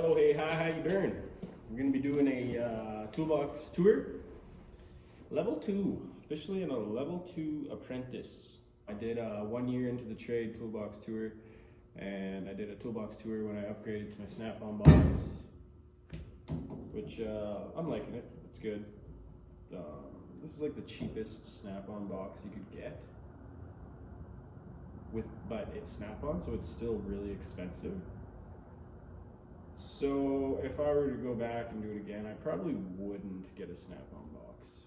Oh, hey, hi, how you doing? We're gonna be doing a toolbox tour. Level 2, officially in a level 2 apprentice. I did 1 year into the trade toolbox tour, and I did a toolbox tour when I upgraded to my snap-on box, which I'm liking it. It's good. This is like the cheapest snap-on box you could get. But it's snap-on, so it's still really expensive. So if I were to go back and do it again, I probably wouldn't get a snap-on box.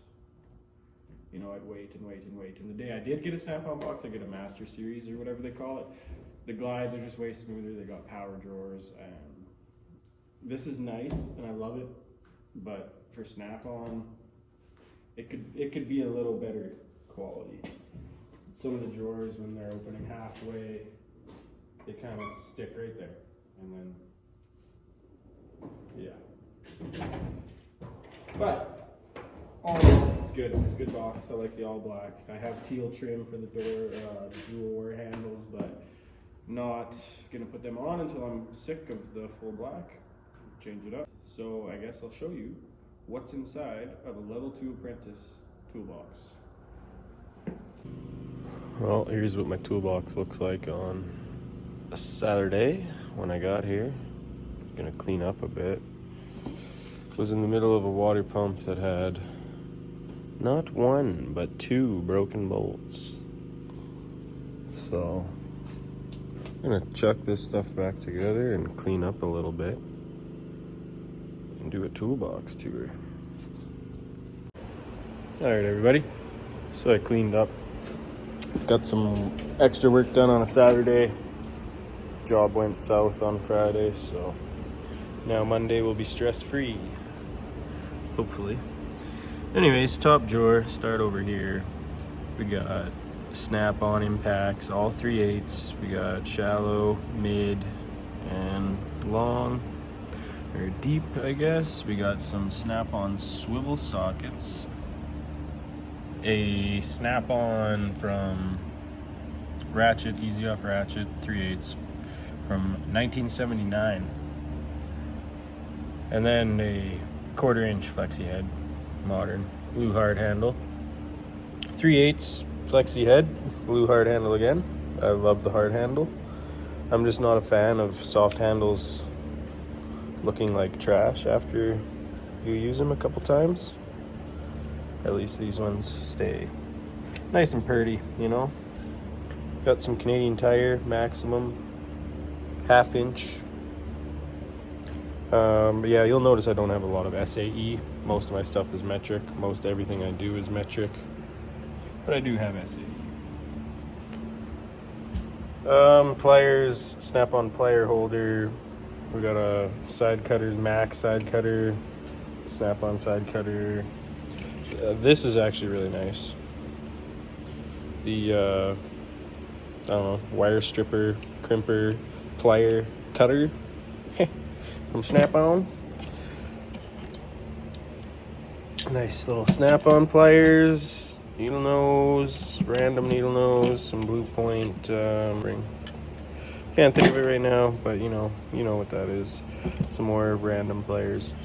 You know, I'd wait and wait and wait. And the day I did get a snap-on box, I get a Master Series or whatever they call it. The glides are just way smoother. They got power drawers, and this is nice, and I love it. But for snap-on, it could be a little better quality. Some of the drawers, when they're opening halfway, they kind of stick right there, and then yeah. But all in all, it's good. It's a good box. I like the all black. I have teal trim for the door, dual wear handles, but not gonna put them on until I'm sick of the full black. Change it up. So I guess I'll show you what's inside of a level 2 apprentice toolbox. Well, here's what my toolbox looks like on a Saturday when I got here. Gonna clean up a bit. Was in the middle of a water pump that had not 1 but 2 broken bolts. So I'm gonna chuck this stuff back together and clean up a little bit and do a toolbox tour. Alright everybody, so I cleaned up. Got some extra work done on a Saturday. Job went south on Friday, so now Monday will be stress-free, hopefully. Anyways, top drawer, start over here. We got snap-on impacts, all 3/8. We got shallow, mid, and long, or deep, I guess. We got some snap-on swivel sockets. A snap-on from ratchet, easy off ratchet, 3/8 from 1979. And then a 1/4 inch flexi head, modern, blue hard handle. 3/8 flexi head, blue hard handle again. I love the hard handle. I'm just not a fan of soft handles looking like trash after you use them a couple times. At least these ones stay nice and purty, you know. Got some Canadian Tire, maximum, 1/2 inch. But yeah, you'll notice I don't have a lot of SAE. Most of my stuff is metric. Most everything I do is metric. But I do have SAE. Pliers, snap-on plier holder. We got a side cutter, Max side cutter, snap-on side cutter. This is actually really nice. The, I don't know, wire stripper, crimper, plier, cutter from Snap-on. Nice little Snap-on pliers, needle nose, random needle nose, some blue point ring. Can't think of it right now, but you know what that is. Some more random pliers.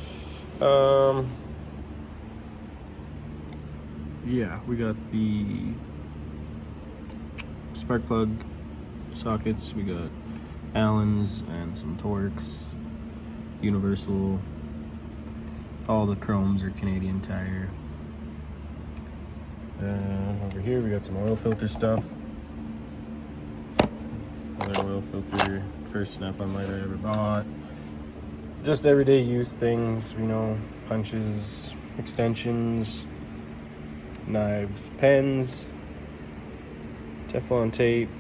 Yeah, we got the spark plug sockets, we got Allen's and some Torx, Universal, all the chromes are Canadian Tire. Over here we got some oil filter stuff. Another oil filter, first snap-on light I ever bought. Just everyday use things, you know, punches, extensions, knives, pens, Teflon tape,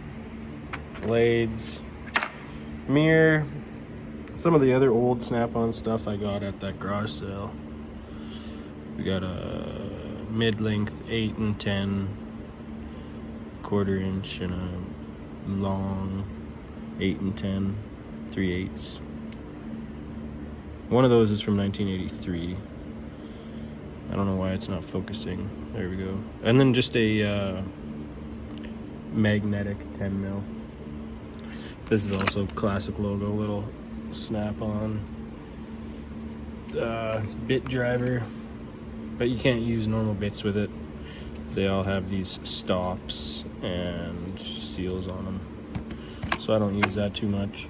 blades, mirror, some of the other old Snap-on stuff I got at that garage sale. We got a mid-length 8 and 10, 1/4 inch, and a long 8 and 10, 3/8. One of those is from 1983. I don't know why it's not focusing. There we go. And then just a magnetic 10 mil. This is also classic logo, little Snap-on bit driver, but you can't use normal bits with it. They all have these stops and seals on them, so I don't use that too much.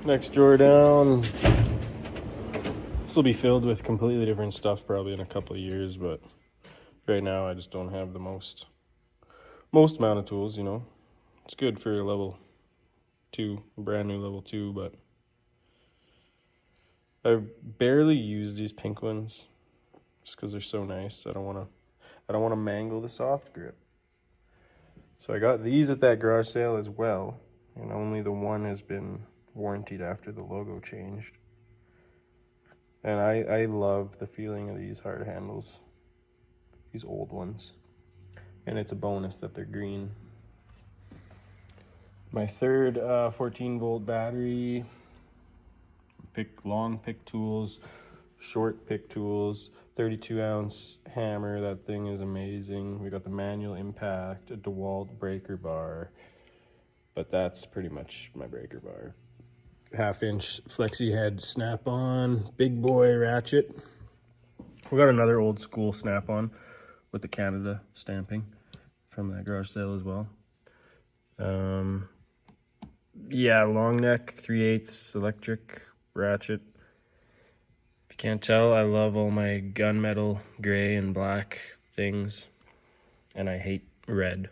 Next drawer down, this will be filled with completely different stuff probably in a couple of years, but right now I just don't have the most amount of tools, you know. It's good for level 2, brand new level 2, but I barely use these pink ones just because they're so nice. I don't want to mangle the soft grip. So I got these at that garage sale as well, and only the one has been warranted after the logo changed. And I love the feeling of these hard handles, these old ones. And it's a bonus that they're green. My third 14-volt battery, long pick tools, short pick tools, 32-ounce hammer. That thing is amazing. We got the manual impact, a DeWalt breaker bar, but that's pretty much my breaker bar. 1/2-inch flexi head snap-on, big boy ratchet. We got another old school snap-on with the Canada stamping from that garage sale as well. Yeah, long neck, 3/8 electric ratchet. If you can't tell, I love all my gunmetal gray and black things, and I hate red.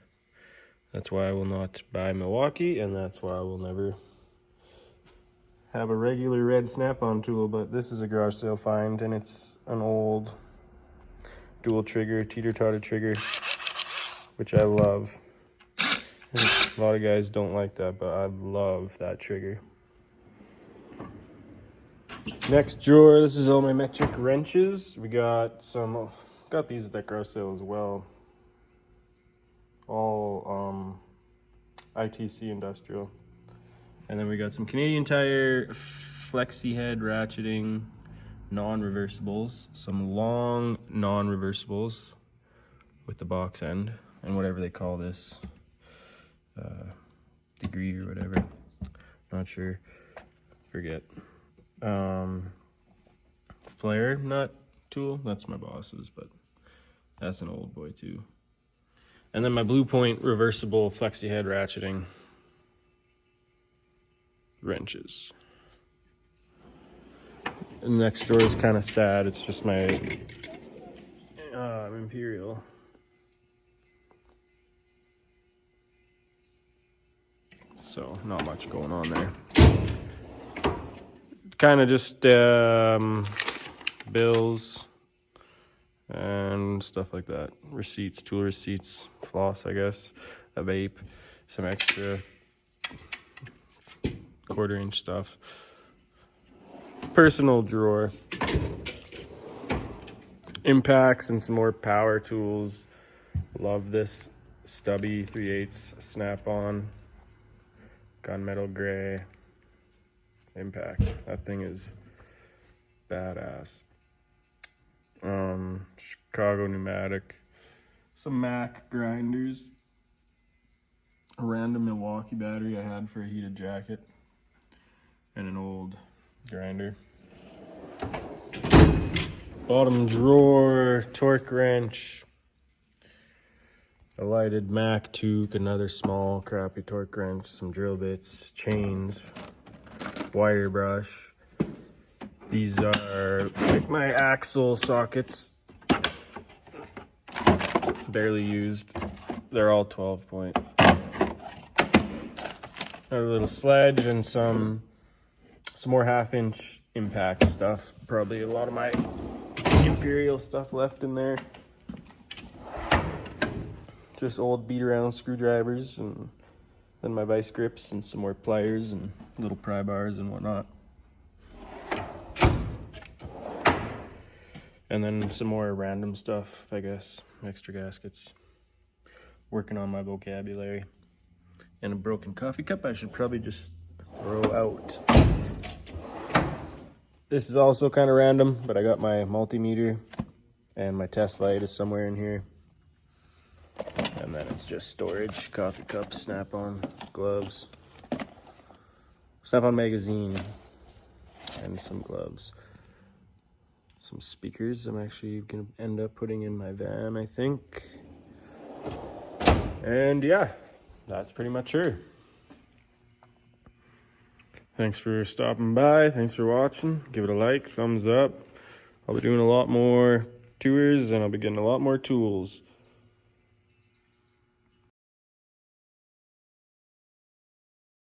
That's why I will not buy Milwaukee, and that's why I will never have a regular red snap-on tool. But this is a garage sale find, and it's an old dual trigger, teeter-totter trigger, which I love. A lot of guys don't like that, but I love that trigger. Next drawer, this is all my metric wrenches. We got these at that garage sale as well. All ITC industrial. And then we got some Canadian Tire flexi head ratcheting non-reversibles, some long non-reversibles with the box end and whatever they call this, degree or whatever, not sure, forget. Flare nut tool, that's my boss's, but that's an old boy too. And then my Blue Point reversible flexi head ratcheting wrenches. And the next drawer is kind of sad. It's just my Imperial. So not much going on there. Kind of just bills and stuff like that. Receipts, tool receipts, floss, I guess, a vape, some extra 1/4-inch stuff. Personal drawer. Impacts and some more power tools. Love this stubby 3/8 snap-on gunmetal gray impact. That thing is badass. Chicago pneumatic, some Mac grinders, a random Milwaukee battery I had for a heated jacket, and an old grinder. Bottom drawer, torque wrench, a lighted Mac toque, another small crappy torque wrench, some drill bits, chains, wire brush. These are like my axle sockets, barely used. They're all 12-point. A little sledge and some more 1/2-inch impact stuff. Probably a lot of my Imperial stuff left in there. Just old beat around screwdrivers, and then my vice grips and some more pliers and little pry bars and whatnot. And then some more random stuff, I guess, extra gaskets. Working on my vocabulary. And a broken coffee cup I should probably just throw out. This is also kind of random, but I got my multimeter and my test light is somewhere in here. And then it's just storage, coffee cups, snap-on, gloves, snap-on magazine. and some gloves. Some speakers I'm actually gonna end up putting in my van, I think. And yeah, that's pretty much her. Thanks for stopping by. Thanks for watching. Give it a like, thumbs up. I'll be doing a lot more tours and I'll be getting a lot more tools.